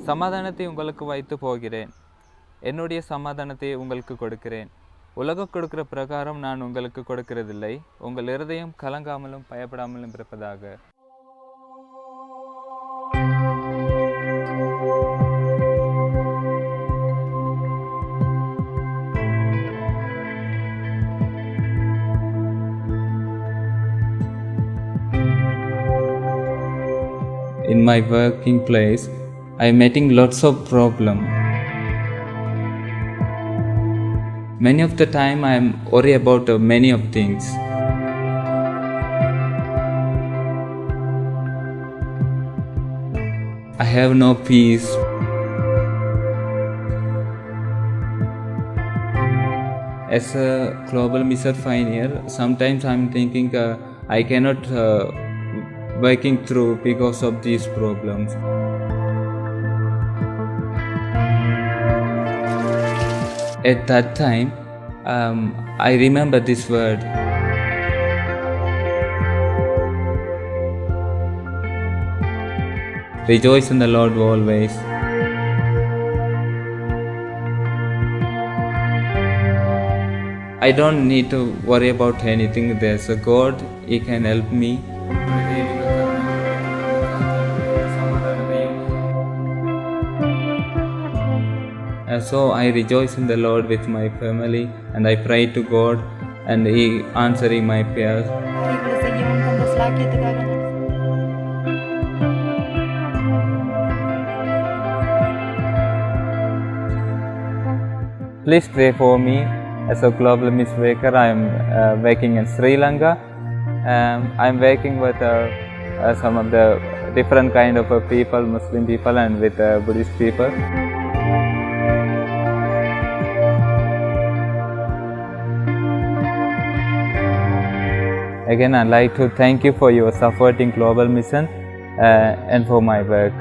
சமாதானத்தை உங்களுக்கு வைத்து போகிறேன், என்னுடைய சமாதானத்தை உங்களுக்கு கொடுக்கிறேன். உலகம் கொடுக்கிற பிரகாரம் நான் உங்களுக்கு கொடுக்கிறதில்லை. உங்கள் இருதயம் கலங்காமலும் பயப்படாமலும் இருப்பதாக. In my working place, I am meeting lots of problems. Many of the time I am worried about many of things. I have no peace. As a global mission pioneer, sometimes I am thinking I cannot working through because of these problems. At that time, I remember this word. Rejoice in the Lord always. I don't need to worry about anything. There's a God, He can help me. So I rejoice in the Lord with my family, and I pray to God, and He answering my prayers. Please pray for me. As a global mission worker, I am working in Sri Lanka. I am working with some of the different kind of people, Muslim people and with Buddhist people. Again, I'd like to thank you for your supporting Global Mission and for my work.